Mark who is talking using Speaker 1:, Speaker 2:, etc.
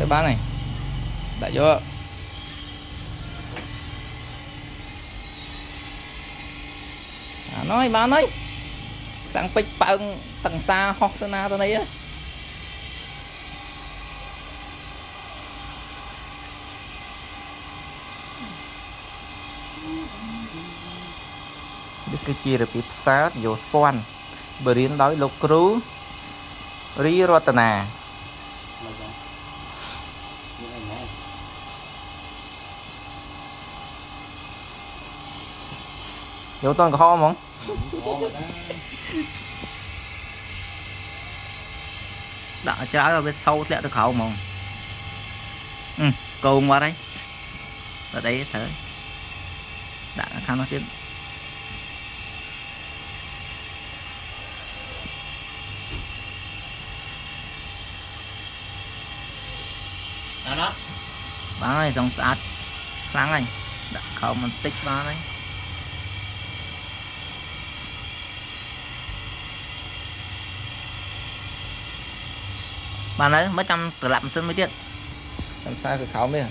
Speaker 1: cái bán này đã vô nói bán ấy sang bích bằng tầng xa hoặc thế nào thế này á cái chia được sát vô spawn bờ riêng đói lục cru ri rotana vô toàn có ho không đã trái rồi biết thâu sẽ được khẩu mà cồn qua đây ở đây thử đã thằng nó tiếp
Speaker 2: đó
Speaker 1: bán này dòng sạch sáng này đã khẩu mình tích vào đây bạn ấy mấy trăm tự làm sân mới tiết làm sao cái khẩu mới